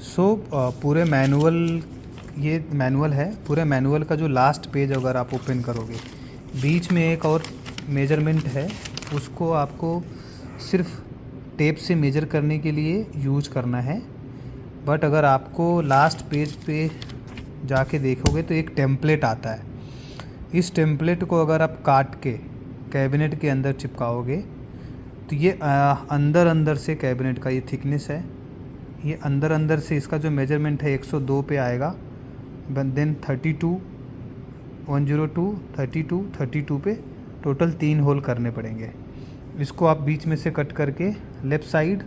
पूरे मैनुअल, ये मैनुअल है, पूरे मैनुअल का जो लास्ट पेज अगर आप ओपन करोगे, बीच में एक और मेजरमेंट है, उसको आपको सिर्फ टेप से मेजर करने के लिए यूज करना है। बट अगर आपको लास्ट पेज पे जाके देखोगे तो एक टेम्पलेट आता है। इस टेम्पलेट को अगर आप काट के कैबिनेट के अंदर चिपकाओगे तो ये अंदर से कैबिनेट का ये थिकनेस है, ये अंदर से इसका जो मेजरमेंट है 102 पे आएगा। देन 32, 102, 32 पे टोटल 3 होल करने पड़ेंगे। इसको आप बीच में से कट करके left side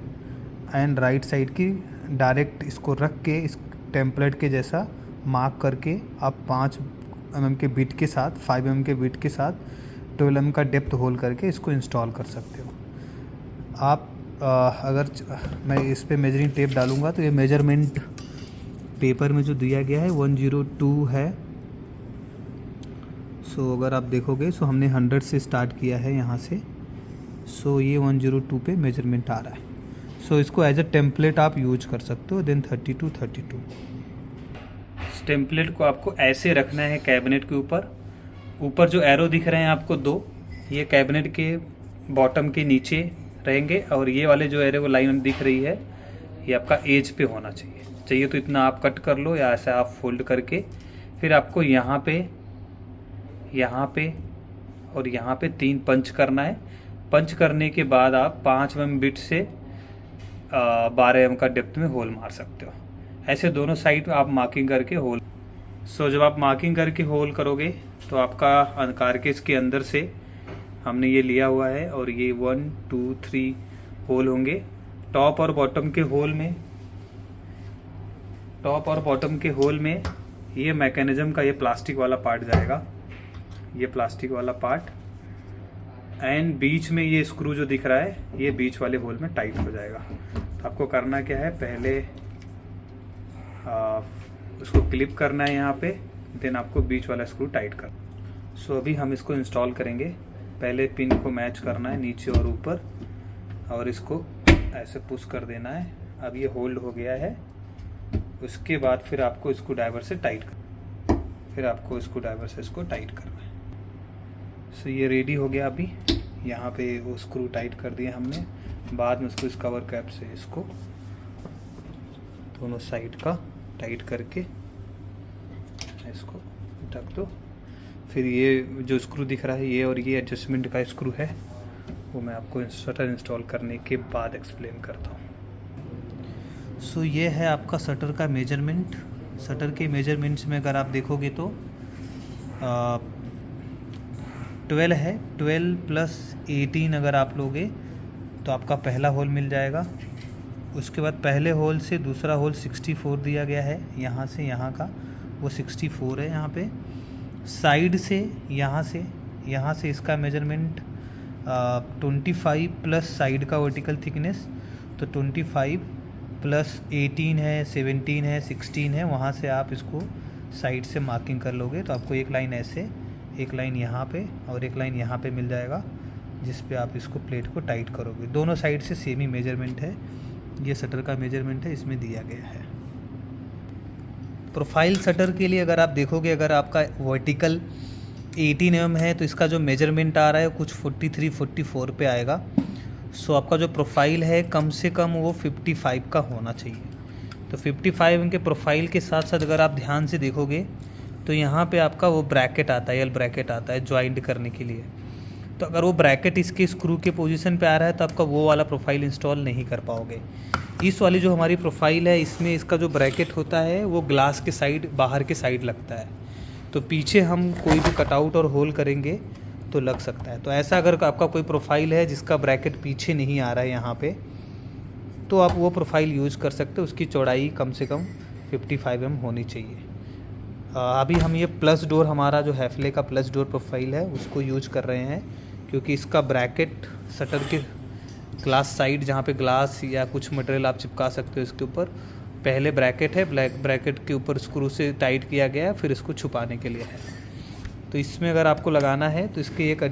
and right side की डायरेक्ट इसको रख के इस टेम्पलेट के जैसा मार्क करके आप 5 mm के बिट के साथ, 5 mm के बिट के साथ 12 mm का डेप्थ होल करके इसको इंस्टॉल कर सकते हो आप। अगर मैं इस पे मेजरिंग टेप डालूँगा तो ये मेजरमेंट पेपर में जो दिया गया है 102 है। अगर आप देखोगे हमने 100 से स्टार्ट किया है यहाँ से। ये 102 पे मेजरमेंट आ रहा है। इसको एज अ टेम्पलेट आप यूज कर सकते हो। देन 32। इस टेम्पलेट को आपको ऐसे रखना है कैबिनेट के ऊपर जो एरो दिख रहे हैं आपको 2, ये कैबिनेट के बॉटम के नीचे रहेंगे, और ये वाले जो एरो लाइन दिख रही है ये आपका एज पे होना चाहिए तो इतना आप कट कर लो, या ऐसा आप फोल्ड करके फिर आपको यहाँ पे और यहाँ पे 3 पंच करना है। पंच करने के बाद आप 5 mm बिट से 12 mm का डेप्थ में होल मार सकते हो। ऐसे दोनों साइड आप मार्किंग करके होल। जब आप मार्किंग करके होल करोगे तो आपका कारकेस के अंदर से हमने ये लिया हुआ है, और ये 1, 2, 3 होल होंगे। टॉप और बॉटम के होल में ये मैकेनिज्म का ये प्लास्टिक वाला पार्ट जाएगा, ये प्लास्टिक वाला पार्ट, एंड बीच में ये स्क्रू जो दिख रहा है ये बीच वाले होल में टाइट हो जाएगा। तो आपको करना क्या है, पहले उसको क्लिप करना है यहाँ पे, देन आपको बीच वाला स्क्रू टाइट करना। अभी हम इसको इंस्टॉल करेंगे। पहले पिन को मैच करना है नीचे और ऊपर, और इसको ऐसे पुश कर देना है। अब ये होल्ड हो गया है। उसके बाद फिर आपको स्क्रू ड्राइवर से टाइट करना है। ये रेडी हो गया। अभी यहाँ पे वो स्क्रू टाइट कर दिए हमने। बाद में उसको इस कवर कैप से इसको दोनों साइड का टाइट करके इसको ढक दो। फिर ये जो स्क्रू दिख रहा है ये, और ये एडजस्टमेंट का स्क्रू है, वो मैं आपको शटर इंस्टॉल करने के बाद एक्सप्लेन करता हूँ। ये है आपका शटर का मेजरमेंट। शटर के मेजरमेंट्स में अगर आप देखोगे तो 12 है। 12 + 18 अगर आप लोगे तो आपका पहला होल मिल जाएगा। उसके बाद पहले होल से दूसरा होल 64 दिया गया है, यहाँ से यहाँ का वो 64 है। यहाँ पे साइड से यहाँ से इसका मेजरमेंट 25 प्लस साइड का वर्टिकल थिकनेस, तो 25 + 18 है, 17 है, 16 है। वहाँ से आप इसको साइड से मार्किंग कर लोगे तो आपको एक लाइन ऐसे, एक लाइन यहाँ पे और एक लाइन यहाँ पे मिल जाएगा, जिस पे आप इसको प्लेट को टाइट करोगे। दोनों साइड से सेम ही मेजरमेंट है। ये शटर का मेजरमेंट है, इसमें दिया गया है। प्रोफाइल शटर के लिए अगर आप देखोगे, अगर आपका वर्टिकल 18 mm है तो इसका जो मेजरमेंट आ रहा है कुछ 43-44 पे आएगा। आपका जो प्रोफाइल है कम से कम वो 55 का होना चाहिए। तो 55 के प्रोफाइल के साथ साथ अगर आप ध्यान से देखोगे तो यहाँ पे आपका वो ब्रैकेट आता है, एल ब्रैकेट आता है ज्वाइंट करने के लिए। तो अगर वो ब्रैकेट इसके स्क्रू के पोजीशन पे आ रहा है तो आपका वो वाला प्रोफाइल इंस्टॉल नहीं कर पाओगे। इस वाली जो हमारी प्रोफाइल है इसमें इसका जो ब्रैकेट होता है वो ग्लास के साइड, बाहर के साइड लगता है, तो पीछे हम कोई भी कटआउट और होल करेंगे तो लग सकता है। तो ऐसा अगर आपका कोई प्रोफाइल है जिसका ब्रैकेट पीछे नहीं आ रहा है यहाँ पे, तो आप वो प्रोफाइल यूज़ कर सकते हो। उसकी चौड़ाई कम से कम 55 mm होनी चाहिए। अभी हम ये प्लस डोर, हमारा जो हैफले का प्लस डोर प्रोफाइल है उसको यूज कर रहे हैं, क्योंकि इसका ब्रैकेट शटर के ग्लास साइड, जहाँ पे ग्लास या कुछ मटेरियल आप चिपका सकते हो, इसके ऊपर पहले ब्रैकेट है, ब्रैकेट के ऊपर स्क्रू से टाइट किया गया है, फिर इसको छुपाने के लिए है। तो इसमें अगर आपको लगाना है तो इसके एक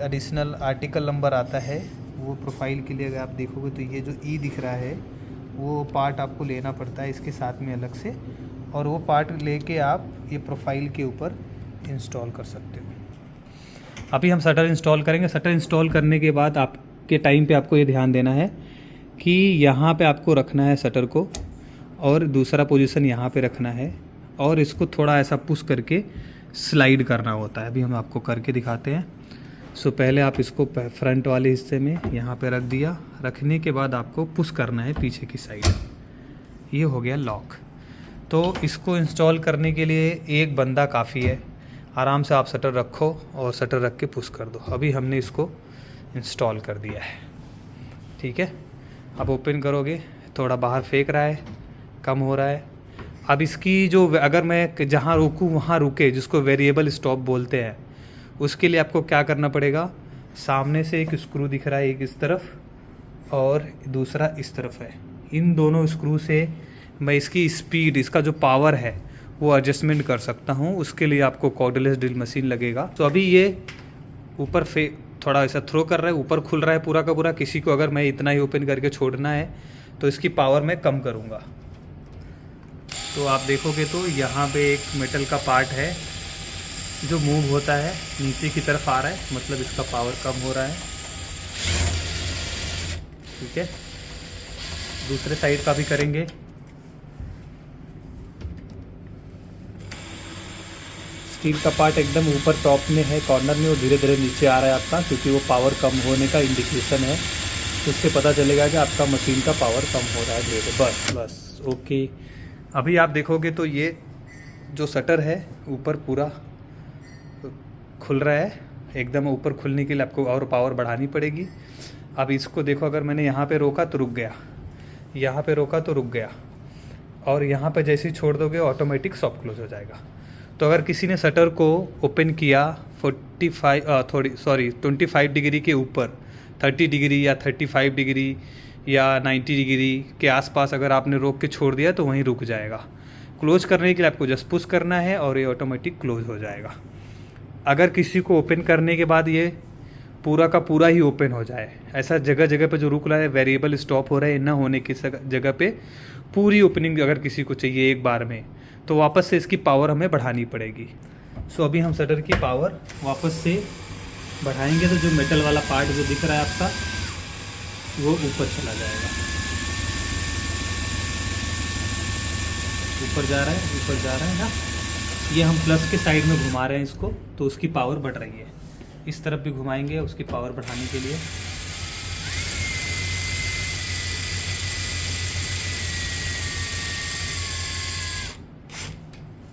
एडिशनल आर्टिकल नंबर आता है वो प्रोफाइल के लिए। अगर आप देखोगे तो ये जो ई दिख रहा है वो पार्ट आपको लेना पड़ता है इसके साथ में अलग से, और वो पार्ट लेके आप ये प्रोफाइल के ऊपर इंस्टॉल कर सकते हो। अभी हम शटर इंस्टॉल करेंगे। शटर इंस्टॉल करने के बाद आपके टाइम पे आपको ये ध्यान देना है कि यहाँ पे आपको रखना है शटर को, और दूसरा पोजीशन यहाँ पे रखना है, और इसको थोड़ा ऐसा पुश करके स्लाइड करना होता है। अभी हम आपको करके दिखाते हैं। सो पहले आप इसको फ्रंट वाले हिस्से में यहाँ पे रख दिया। रखने के बाद आपको पुश करना है पीछे की साइड। ये हो गया लॉक। तो इसको इंस्टॉल करने के लिए एक बंदा काफ़ी है। आराम से आप शटर रखो और शटर रख के पुश कर दो। अभी हमने इसको इंस्टॉल कर दिया है, ठीक है। अब ओपन करोगे, थोड़ा बाहर फेंक रहा है, कम हो रहा है। अब इसकी जो, अगर मैं जहाँ रोकूँ वहाँ रुके, जिसको वेरिएबल स्टॉप बोलते हैं, उसके लिए आपको क्या करना पड़ेगा, सामने से एक स्क्रू दिख रहा है, एक इस तरफ और दूसरा इस तरफ है। इन दोनों स्क्रू से मैं इसकी स्पीड, इसका जो पावर है वो एडजस्टमेंट कर सकता हूँ। उसके लिए आपको कॉर्डलेस ड्रिल मशीन लगेगा। तो अभी ये ऊपर थोड़ा ऐसा थ्रो कर रहा है, ऊपर खुल रहा है पूरा का पूरा। किसी को अगर मैं इतना ही ओपन करके छोड़ना है तो इसकी पावर मैं कम करूँगा। तो आप देखोगे तो यहाँ पे एक मेटल का पार्ट है जो मूव होता है, नीचे की तरफ आ रहा है, मतलब इसका पावर कम हो रहा है, ठीक है। दूसरे साइड का भी करेंगे। स्टील का पार्ट एकदम ऊपर टॉप में है, कॉर्नर में, और धीरे धीरे नीचे आ रहा है आपका, क्योंकि वो पावर कम होने का इंडिकेशन है। तो उससे पता चलेगा कि आपका मशीन का पावर कम हो रहा है धीरे धीरे। बस ओके। अभी आप देखोगे तो ये जो शटर है ऊपर पूरा खुल रहा है। एकदम ऊपर खुलने के लिए आपको और पावर बढ़ानी पड़ेगी। अब इसको देखो, अगर मैंने यहाँ पे रोका तो रुक गया, यहाँ पे रोका तो रुक गया, और यहाँ पे जैसे ही छोड़ दोगे ऑटोमेटिक सॉफ्ट क्लोज हो जाएगा। तो अगर किसी ने शटर को ओपन किया 25 डिग्री के ऊपर, 30 डिग्री या 35 डिग्री या 90 डिग्री के आसपास अगर आपने रोक के छोड़ दिया तो वहीं रुक जाएगा। क्लोज करने के लिए आपको जस्ट पुश करना है और ये ऑटोमेटिक क्लोज हो जाएगा। अगर किसी को ओपन करने के बाद ये पूरा का पूरा ही ओपन हो जाए, ऐसा जगह जगह पे जो रुक रहा है, वेरिएबल स्टॉप हो रहा है, न होने की जगह पे पूरी ओपनिंग अगर किसी को चाहिए एक बार में, तो वापस से इसकी पावर हमें बढ़ानी पड़ेगी। सो अभी हम शटर की पावर वापस से बढ़ाएंगे तो जो मेटल वाला पार्ट जो दिख रहा है आपका वो ऊपर चला जाएगा, ऊपर जा रहा है, ऊपर जा रहा है ना। ये हम प्लस के साइड में घुमा रहे हैं इसको, तो उसकी पावर बढ़ रही है। इस तरफ भी घुमाएंगे उसकी पावर बढ़ाने के लिए।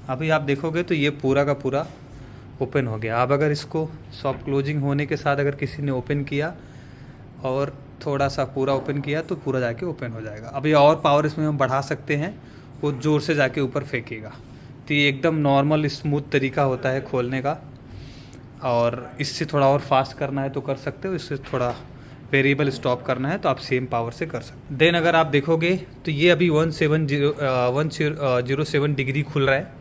अभी आप देखोगे तो ये पूरा का पूरा ओपन हो गया। अब अगर इसको सॉफ्ट क्लोजिंग होने के साथ अगर किसी ने ओपन किया और थोड़ा सा पूरा ओपन किया तो पूरा जाके ओपन हो जाएगा। अभी और पावर इसमें हम बढ़ा सकते हैं, वो ज़ोर से जाके ऊपर फेंकेगा। तो ये एकदम नॉर्मल स्मूथ तरीका होता है खोलने का, और इससे थोड़ा और फास्ट करना है तो कर सकते हो, इससे थोड़ा वेरिएबल स्टॉप करना है तो आप सेम पावर से कर सकते हो। देन अगर आप देखोगे तो ये अभी 107 डिग्री खुल रहा है,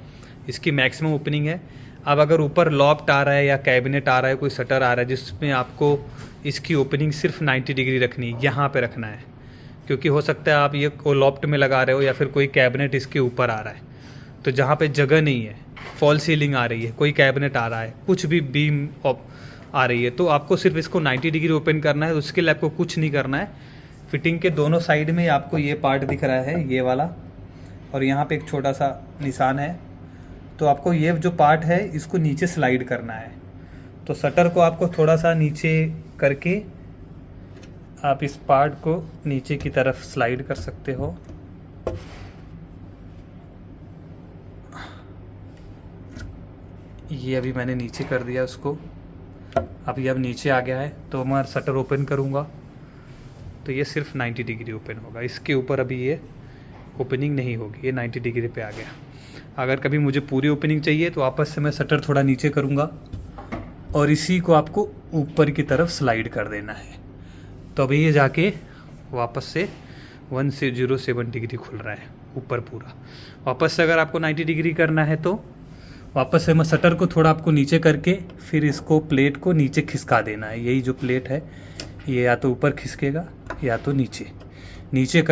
इसकी मैक्सिमम ओपनिंग है। अब अगर ऊपर लॉफ्ट आ रहा है या कैबिनेट आ रहा है, कोई शटर आ रहा है जिसमें आपको इसकी ओपनिंग सिर्फ 90 डिग्री रखनी, यहाँ पे रखना है, क्योंकि हो सकता है आप ये लॉफ्ट में लगा रहे हो या फिर कोई कैबिनेट इसके ऊपर आ रहा है, तो जहाँ पे जगह नहीं है, फॉल सीलिंग आ रही है, कोई कैबिनेट आ रहा है, कुछ भी बीम आ रही है, तो आपको सिर्फ इसको 90 डिग्री ओपन करना है। उसके लिए आपको कुछ नहीं करना है। फिटिंग के दोनों साइड में आपको ये पार्ट दिख रहा है, ये वाला, और यहाँ पे एक छोटा सा निशान है। तो आपको ये जो पार्ट है इसको नीचे स्लाइड करना है। तो शटर को आपको थोड़ा सा नीचे करके आप इस पार्ट को नीचे की तरफ स्लाइड कर सकते हो। ये अभी मैंने नीचे कर दिया उसको। अभी अब नीचे आ गया है तो मैं शटर ओपन करूँगा तो ये सिर्फ 90 डिग्री ओपन होगा। इसके ऊपर अभी ये ओपनिंग नहीं होगी, ये 90 डिग्री पे आ गया। अगर कभी मुझे पूरी ओपनिंग चाहिए तो वापस से मैं शटर थोड़ा नीचे करूँगा और इसी को आपको ऊपर की तरफ स्लाइड कर देना है। तो अभी ये जाके वापस से 107 डिग्री खुल रहा है ऊपर पूरा। वापस से अगर आपको 90 डिग्री करना है तो वापस से मैं शटर को थोड़ा आपको नीचे करके फिर इसको प्लेट को नीचे खिसका देना है। यही जो प्लेट है ये या तो ऊपर खिसकेगा या तो नीचे